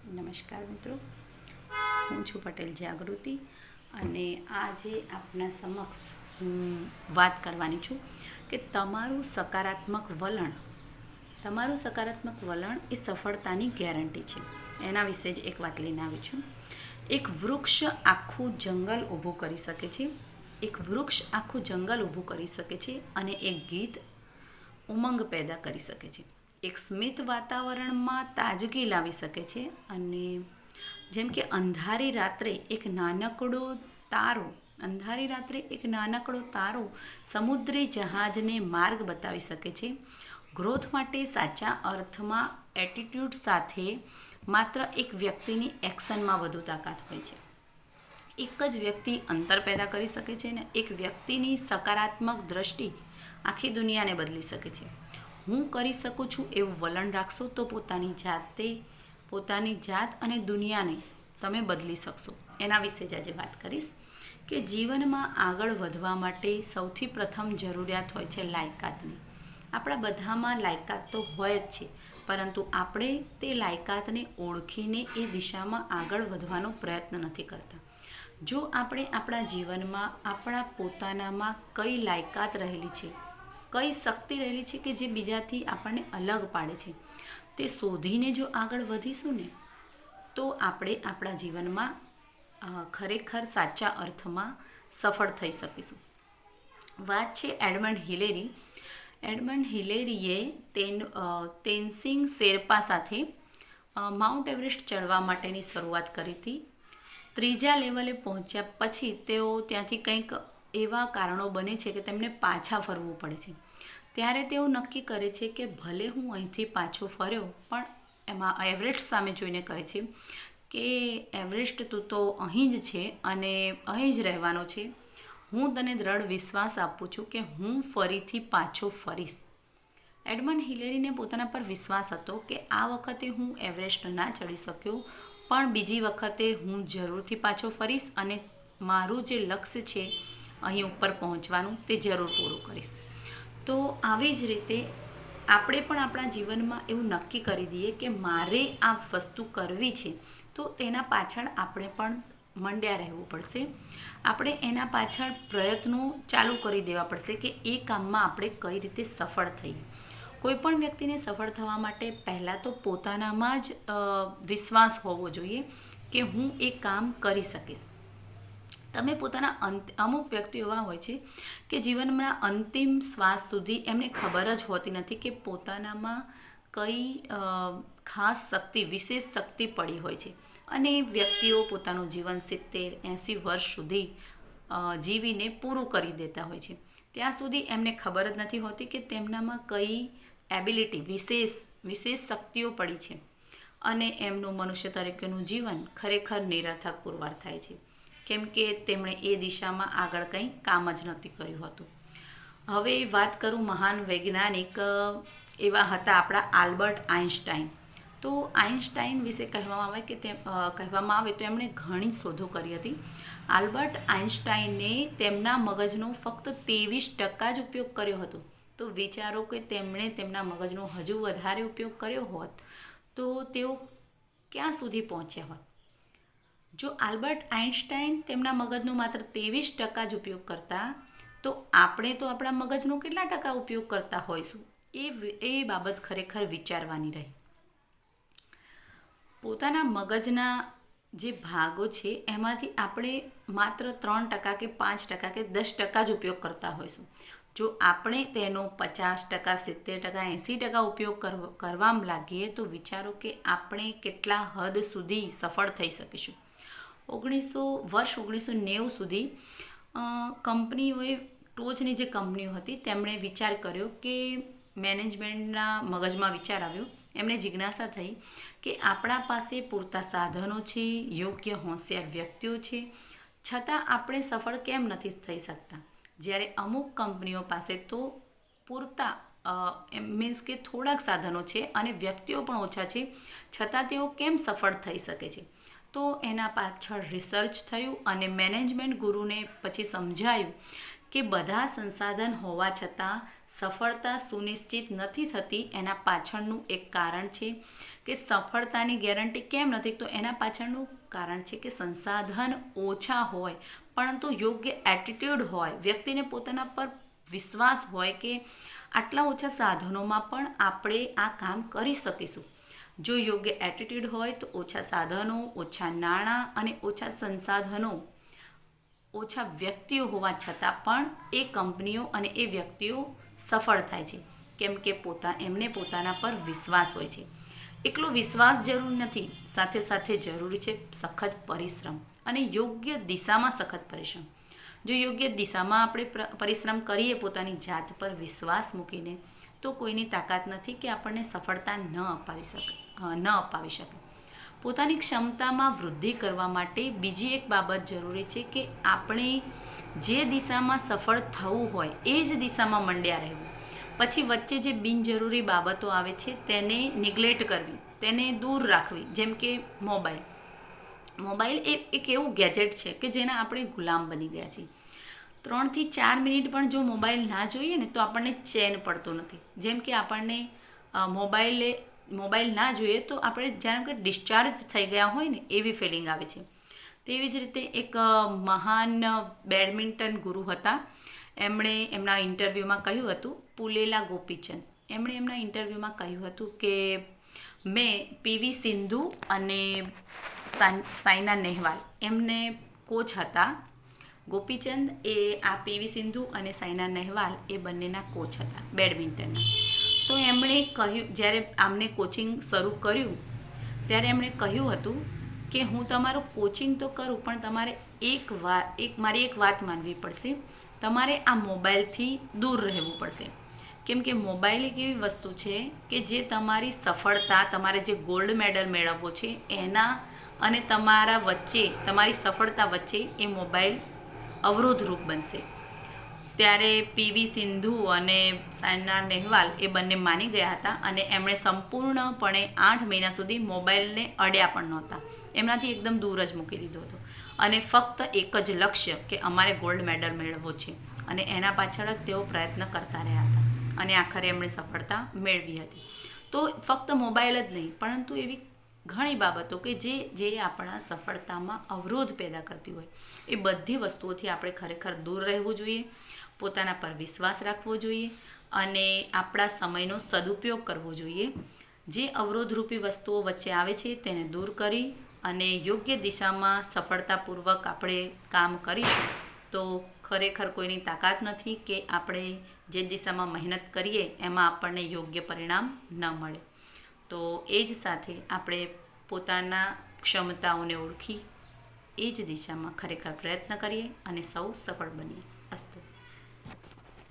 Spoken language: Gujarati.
નમસ્કાર મિત્રો, હું છું પટેલ જાગૃતિ અને આજે આપના સમક્ષ હું વાત કરવાની છું કે તમારું સકારાત્મક વલણ એ સફળતાની ગેરંટી છે. એના વિશે જ એક વાત લઈને આવી છું. એક વૃક્ષ આખું જંગલ ઊભું કરી શકે છે અને એક ગીત ઉમંગ પેદા કરી શકે છે. એક સ્મિત વાતાવરણમાં તાજગી લાવી શકે છે અને જેમ કે અંધારી રાત્રે એક નાનકડો તારો સમુદ્રી જહાજને માર્ગ બતાવી શકે છે. ગ્રોથ માટે સાચા અર્થમાં એટીટ્યૂડ સાથે માત્ર એક વ્યક્તિની એક્શનમાં વધુ તાકાત હોય છે. એક જ વ્યક્તિ અંતર પેદા કરી શકે છે અને એક વ્યક્તિની સકારાત્મક દ્રષ્ટિ આખી દુનિયાને બદલી શકે છે. હું કરી શકું છું એવું વલણ રાખશો તો પોતાની જાત અને દુનિયાને તમે બદલી શકશો. એના વિશે જ આજે વાત કરીશ કે જીવનમાં આગળ વધવા માટે સૌથી પ્રથમ જરૂરિયાત હોય છે લાયકાતની. આપણા બધામાં લાયકાત તો હોય જ છે, પરંતુ આપણે તે લાયકાતને ઓળખીને એ દિશામાં આગળ વધવાનો પ્રયત્ન નથી કરતા. જો આપણે આપણા જીવનમાં આપણા પોતાનામાં કઈ લાયકાત રહેલી છે, કઈ શક્તિ રહેલી છે કે જે બીજાથી આપણને અલગ પાડે છે, તે શોધીને જો આગળ વધીશું ને તો આપણે આપણા જીવનમાં ખરેખર સાચા અર્થમાં સફળ થઈ શકીશું. વાત છે એડમંડ હિલેરીએ તેનસિંગ શેરપા સાથે માઉન્ટ એવરેસ્ટ ચડવા માટેની શરૂઆત કરી હતી. 3જા લેવલે પહોંચ્યા પછી તેઓ ત્યાંથી કંઈક એવા કારણો બને છે કે તેમને પાછા ફરવું પડે છે. ત્યારે તેઓ નક્કી કરે છે કે ભલે હું અહીંથી પાછો ફર્યો, પણ એમાં એવરેસ્ટ સામે જોઈને કહે છે કે એવરેસ્ટ તું તો અહીં જ છે અને અહીં જ રહેવાનો છે. હું તને દ્રઢ વિશ્વાસ આપું છું કે હું ફરીથી પાછો ફરીશ. એડમંડ હિલેરીને પોતાના પર વિશ્વાસ હતો કે આ વખતે હું એવરેસ્ટ ના ચડી શક્યો, પણ બીજી વખતે હું જરૂરથી પાછો ફરીશ અને મારું જે લક્ષ્ય છે અહીં ઉપર પહોંચવાનું તે જરૂર પૂરું કરીશ. તો આવી જ રીતે આપણે પણ આપણા જીવનમાં એવું નક્કી કરી દઈએ કે મારે આ વસ્તુ કરવી છે, તો તેના પાછળ આપણે પણ મંડ્યા રહેવું પડશે. આપણે એના પાછળ પ્રયત્નો ચાલુ કરી દેવા પડશે કે એ કામમાં આપણે કઈ રીતે સફળ થઈએ. કોઈ પણ વ્યક્તિને સફળ થવા માટે પહેલાં તો પોતાનામાં જ વિશ્વાસ હોવો જોઈએ કે હું એ કામ કરી શકીશ. તમે અમુક વ્યક્તિઓ એવા હોય છે કે જીવનના અંતિમ શ્વાસ સુધી એમને ખબર જ હોતી નથી કે પોતાનામાં કઈ ખાસ વિશેષ શક્તિ પડી હોય છે અને વ્યક્તિઓ પોતાનું જીવન 70-80 વર્ષ સુધી જીવીને પૂરું કરી દેતા હોય છે. ત્યાં સુધી એમને ખબર જ નથી હોતી કે તેમનામાં કઈ એબિલિટી વિશેષ શક્તિઓ પડી છે અને એમનું મનુષ્ય તરીકેનું જીવન ખરેખર નિરર્થક પુરવાર થાય છે, કેમ કે તેમણે એ દિશામાં આગળ કંઈ કામ જ નહોતું કર્યું હતું. હવે વાત કરું મહાન વૈજ્ઞાનિક એવા હતા આપણા આલ્બર્ટ આઇન્સ્ટાઈન. તો આઇન્સ્ટાઈન વિશે કહેવામાં આવે તો એમણે ઘણી શોધો કરી હતી. આલ્બર્ટ આઇન્સ્ટાઈને તેમના મગજનો ફક્ત 23% જ ઉપયોગ કર્યો હતો. તો વિચારો કે તેમણે તેમના મગજનો હજુ વધારે ઉપયોગ કર્યો હોત તો તેઓ ક્યાં સુધી પહોંચ્યા હોત. જો આલ્બર્ટ આઇન્સ્ટાઈન તેમના મગજનો માત્ર 23% જ ઉપયોગ કરતા, તો આપણે તો આપણા મગજનો કેટલા ટકા ઉપયોગ કરતા હોઈશું એ બાબત ખરેખર વિચારવાની રહી. પોતાના મગજના જે ભાગો છે એમાંથી આપણે માત્ર 3% કે 5% કે 10% જ ઉપયોગ કરતા હોઈશું. જો આપણે તેનો 50%, 70%, 80% ઉપયોગ કરવા લાગીએ તો વિચારો કે આપણે કેટલા હદ સુધી સફળ થઈ શકીશું. 1990 સુધી કંપનીઓએ ટોચની જે કંપનીઓ હતી તેમણે વિચાર કર્યો કે મેનેજમેન્ટના મગજમાં વિચાર આવ્યો, એમને જિજ્ઞાસા થઈ કે આપણા પાસે પૂરતા સાધનો છે, યોગ્ય હોશિયાર વ્યક્તિઓ છે, છતાં આપણે સફળ કેમ નથી થઈ શકતા. જ્યારે અમુક કંપનીઓ પાસે તો પૂરતા મીન્સ કે થોડાક સાધનો છે અને વ્યક્તિઓ પણ ઓછા છે, છતાં તેઓ કેમ સફળ થઈ શકે છે. તો એના પાછળ રિસર્ચ થયું અને મેનેજમેન્ટ ગુરુને પછી સમજાયું કે બધા સંસાધન હોવા છતાં સફળતા સુનિશ્ચિત નથી થતી, એના પાછળનું એક કારણ છે કે સફળતાની ગેરંટી કેમ નથી, તો એના પાછળનું કારણ છે કે સંસાધન ઓછા હોય પરંતુ યોગ્ય એટીટ્યૂડ હોય, વ્યક્તિને પોતાના પર વિશ્વાસ હોય કે આટલા ઓછા સાધનોમાં પણ આપણે આ કામ કરી શકીશું. જો યોગ્ય એટીટ્યૂડ હોય તો ઓછા સાધનો, ઓછા નાણાં અને ઓછા સંસાધનો, ઓછા વ્યક્તિઓ હોવા છતાં પણ એ કંપનીઓ અને એ વ્યક્તિઓ સફળ થાય છે, કેમ કે એમને પોતાના પર વિશ્વાસ હોય છે. એકલો વિશ્વાસ જરૂર નથી, સાથે સાથે જરૂરી છે સખત પરિશ્રમ અને યોગ્ય દિશામાં સખત પરિશ્રમ. જો યોગ્ય દિશામાં આપણે પરિશ્રમ કરીએ પોતાની જાત પર વિશ્વાસ મૂકીને, તો કોઈની તાકાત નથી કે આપણને સફળતા ન અપાવી શકે. પોતાની ક્ષમતામાં વૃદ્ધિ કરવા માટે બીજી એક બાબત જરૂરી છે કે આપણે જે દિશામાં સફળ થવું હોય એ જ દિશામાં મંડ્યા રહેવું. પછી વચ્ચે જે બિનજરૂરી બાબતો આવે છે તેને નિગ્લેક્ટ કરવી, તેને દૂર રાખવી. જેમ કે મોબાઈલ એ એક એવું ગેજેટ છે કે જેના આપણે ગુલામ બની ગયા છીએ. 3 થી 4 મિનિટ પણ જો મોબાઈલ ના જોઈએ ને તો આપણને ચેન પડતો નથી. જેમ કે આપણને મોબાઈલ ના જોઈએ તો આપણે જેમ કે ડિસ્ચાર્જ થઈ ગયા હોય ને એવી ફિલિંગ આવે છે. તેવી જ રીતે એક મહાન બેડમિન્ટન ગુરુ હતા, એમણે એમના ઇન્ટરવ્યૂમાં કહ્યું હતું, પુલેલા ગોપીચંદ, એમણે એમના ઇન્ટરવ્યૂમાં કહ્યું હતું કે મેં પીવી સિંધુ અને સાયના નેહવાલ એમને કોચ હતા. ગોપીચંદ એ આ પીવી સિંધુ અને સાયના નેહવાલ એ બંનેના કોચ હતા બેડમિન્ટનના. તો એમણે કહ્યું, જ્યારે આમને કોચિંગ શરૂ કર્યું ત્યારે એમણે કહ્યું હતું કે હું તમારું કોચિંગ તો કરું પણ તમારે મારી એક વાત માનવી પડશે, તમારે આ મોબાઈલથી દૂર રહેવું પડશે. કેમ કે મોબાઈલ એક એવી વસ્તુ છે કે જે તમારી સફળતા, તમારે જે ગોલ્ડ મેડલ મેળવવો છે એના અને તમારી સફળતા વચ્ચે એ મોબાઈલ અવરોધરૂપ બનશે. ત્યારે પીવી સિંધુ અને સાયના નેહવાલ એ બંને માની ગયા હતા અને એમણે સંપૂર્ણપણે 8 મહિના સુધી મોબાઈલને અડ્યા પણ નહોતા. એમનાથી એકદમ દૂર જ મૂકી દીધો હતો અને ફક્ત એક જ લક્ષ્ય કે અમારે ગોલ્ડ મેડલ મેળવવો છે અને એના પાછળ જ તેઓ પ્રયત્ન કરતા રહ્યા હતા અને આખરે એમણે સફળતા મેળવી હતી. તો ફક્ત મોબાઈલ જ નહીં પરંતુ એવી ઘણી બાબતો કે જે આપણા સફળતામાં અવરોધ પેદા કરતી હોય, એ બધી વસ્તુઓથી આપણે ખરેખર દૂર રહેવું જોઈએ, પોતાના પર વિશ્વાસ રાખવો જોઈએ અને આપણા સમયનો સદુપયોગ કરવો જોઈએ. જે અવરોધરૂપી વસ્તુઓ વચ્ચે આવે છે તેને દૂર કરી અને યોગ્ય દિશામાં સફળતાપૂર્વક આપણે કામ કરીશું તો ખરેખર કોઈની તાકાત નથી કે આપણે જે દિશામાં મહેનત કરીએ એમાં આપણને યોગ્ય પરિણામ ન મળે. તો એ જ સાથે આપણે પોતાના ક્ષમતાઓને ઓળખી એ જ દિશામાં ખરેખર પ્રયત્ન કરીએ અને સૌ સફળ બનીએ. અસ્તુ.